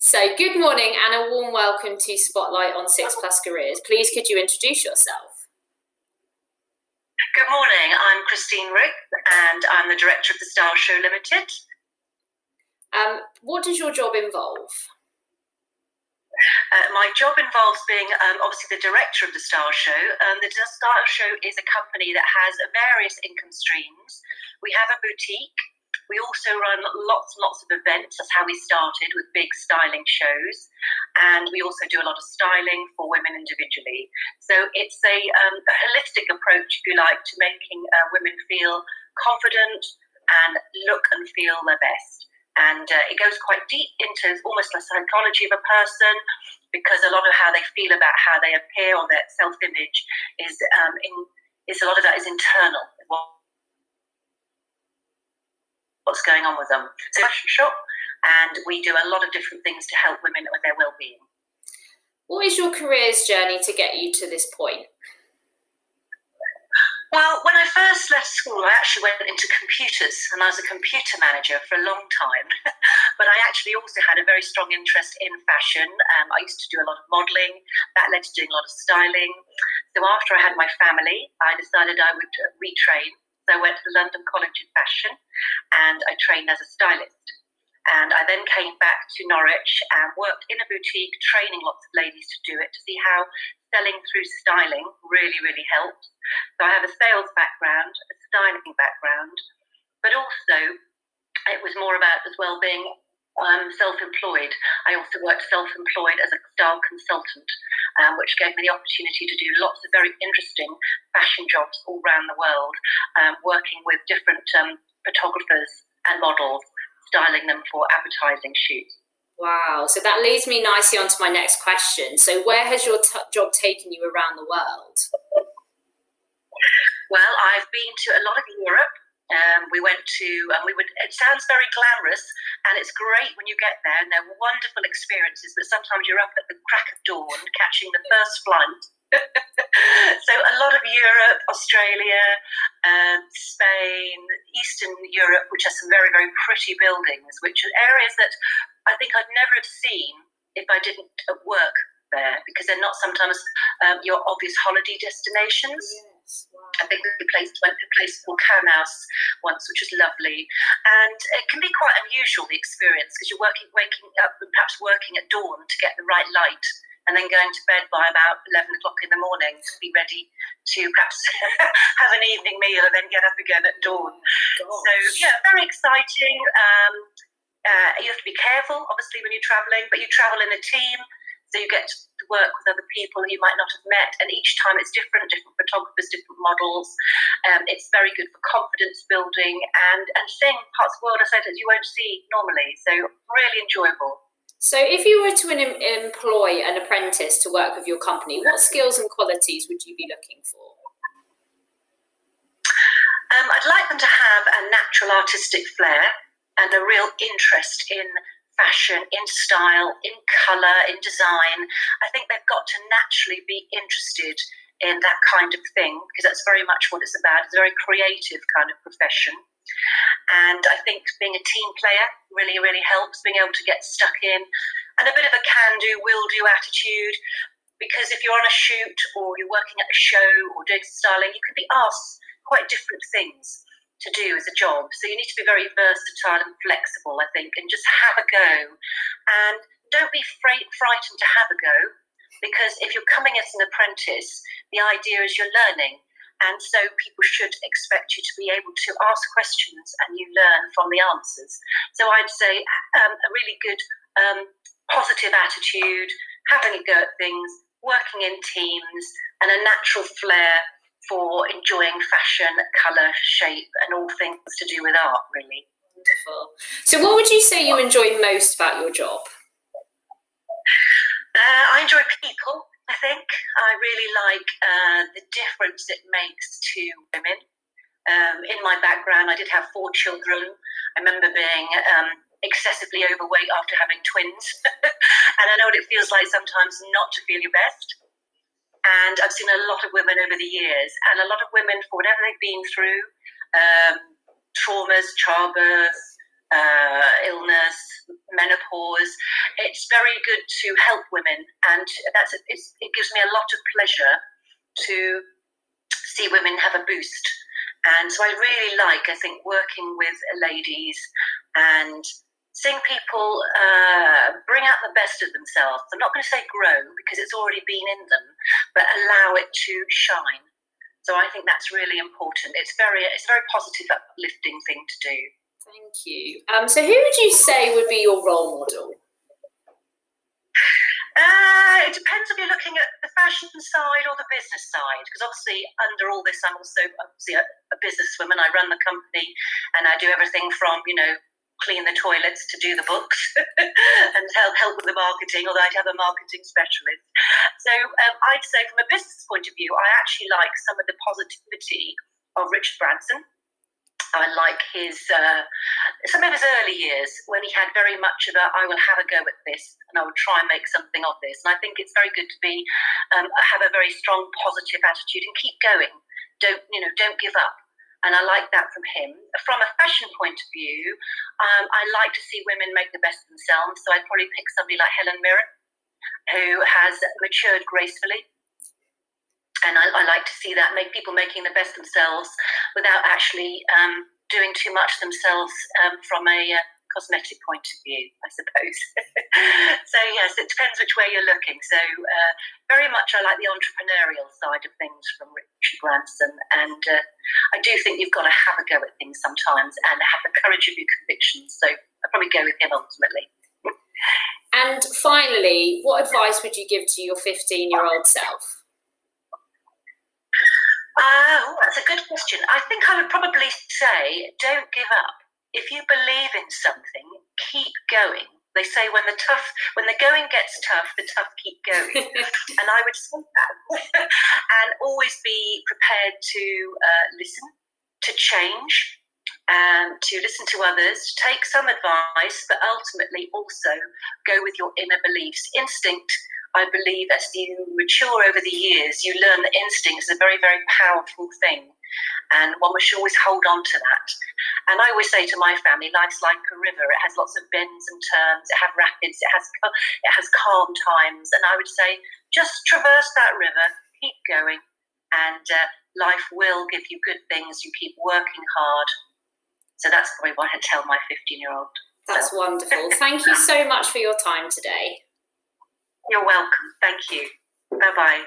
So, good morning and a warm welcome to Spotlight on 6 Plus Careers. Please could you introduce yourself? Good morning, I'm Christine Rix and I'm the Director of the Style Show Limited. What does your job involve? My job involves being obviously the Director of the Style Show. The Style Show is a company that has various income streams. We have a boutique. We also run lots and lots of events. That's how we started, with big styling shows. And we also do a lot of styling for women individually. So it's a holistic approach, if you like, to making women feel confident and look and feel their best. And it goes quite deep into almost the psychology of a person, because a lot of how they feel about how they appear or their self-image is a lot of that is internal. What's going on with them. So fashion shop, and we do a lot of different things to help women with their well-being. What is your career's journey to get you to this point? Well, when I first left school, I actually went into computers, and I was a computer manager for a long time. But I actually also had a very strong interest in fashion. I used to do a lot of modelling. That led to doing a lot of styling. So after I had my family, I decided I would retrain. So I went to the London College of Fashion and I trained as a stylist. And I then came back to Norwich and worked in a boutique, training lots of ladies to do it, to see how selling through styling really, really helps. So I have a sales background, a styling background, but also it was more about as well being self-employed. I also worked self-employed as a style consultant, which gave me the opportunity to do lots of very interesting fashion jobs all around the world, working with different photographers and models, styling them for advertising shoots. Wow, so that leads me nicely onto my next question. So where has your job taken you around the world? Well, I've been to a lot of Europe. It sounds very glamorous, and it's great when you get there, and they're wonderful experiences, but sometimes you're up at the crack of dawn catching the first flight. So a lot of Europe, Australia, Spain, Eastern Europe, which has some very, very pretty buildings, which are areas that I think I'd never have seen if I didn't work there, because they're not sometimes your obvious holiday destinations. Yes, wow. I think we went to a place called Kaunas once, which was lovely. And it can be quite unusual, the experience, because you're waking up and perhaps working at dawn to get the right light, and then going to bed by about 11 o'clock in the morning to be ready to perhaps have an evening meal and then get up again at dawn. So, yeah, very exciting. You have to be careful, obviously, when you're travelling, but you travel in a team. So you get to work with other people you might not have met, and each time it's different photographers, different models. It's very good for confidence building and seeing parts of the world, I said, that you won't see normally. So really enjoyable. So if you were to employ an apprentice to work with your company, what skills and qualities would you be looking for? I'd like them to have a natural artistic flair and a real interest in fashion, in style, in colour, in design. I think they've got to naturally be interested in that kind of thing, because that's very much what it's about. It's a very creative kind of profession. And I think being a team player really, really helps, being able to get stuck in, and a bit of a can-do, will-do attitude, because if you're on a shoot or you're working at a show or doing styling, you could be asked quite different things to do as a job. So you need to be very versatile and flexible, I think, and just have a go. And don't be frightened to have a go, because if you're coming as an apprentice, the idea is you're learning. And so people should expect you to be able to ask questions and you learn from the answers. So I'd say a really good positive attitude, having a go at things, working in teams, and a natural flair for enjoying fashion, colour, shape, and all things to do with art, really. Wonderful. So what would you say you enjoy most about your job? I enjoy people, I think. I really like the difference it makes to women. In my background, I did have 4 children. I remember being excessively overweight after having twins. And I know what it feels like sometimes not to feel your best. And I've seen a lot of women over the years, and a lot of women, for whatever they've been through, traumas, childbirth, illness, menopause, it's very good to help women, and it gives me a lot of pleasure to see women have a boost. And so I really like, I think, working with ladies and seeing people bring out the best of themselves. I'm not going to say grow, because it's already been in them, but allow it to shine. So I think that's really important. It's a very positive, uplifting thing to do. Thank you. So who would you say would be your role model? It depends if you're looking at the fashion side or the business side, because obviously under all this, I'm also obviously a businesswoman. I run the company and I do everything from, clean the toilets to do the books and help with the marketing, although I'd have a marketing specialist. So I'd say from a business point of view, I actually like some of the positivity of Richard Branson. I like some of his early years when he had very much of I will have a go at this and I will try and make something of this. And I think it's very good to have a very strong positive attitude and keep going. Don't give up. And I like that from him. From a fashion point of view, I like to see women make the best of themselves. So I'd probably pick somebody like Helen Mirren, who has matured gracefully. And I like to see that, make people making the best themselves without actually doing too much themselves from a cosmetic point of view, I suppose. So yes, it depends which way you're looking. So very much I like the entrepreneurial side of things from Richard Branson, and I do think you've got to have a go at things sometimes and have the courage of your convictions. So I'd probably go with him ultimately. And finally, what advice would you give to your 15-year-old self? Oh, that's a good question. I think I would probably say, don't give up. If you believe in something, keep going. They say when the going gets tough, the tough keep going. And I would say that. And always be prepared to listen, to change, to listen to others, to take some advice, but ultimately also go with your inner beliefs. Instinct, I believe, as you mature over the years, you learn that instinct is a very, very powerful thing. And one should always hold on to that. And I always say to my family, life's like a river. It has lots of bends and turns. It has rapids. It has calm times. And I would say, just traverse that river, keep going, and life will give you good things. You keep working hard. So that's probably what I tell my 15-year-old. That's wonderful. Thank you so much for your time today. You're welcome. Thank you. Bye-bye.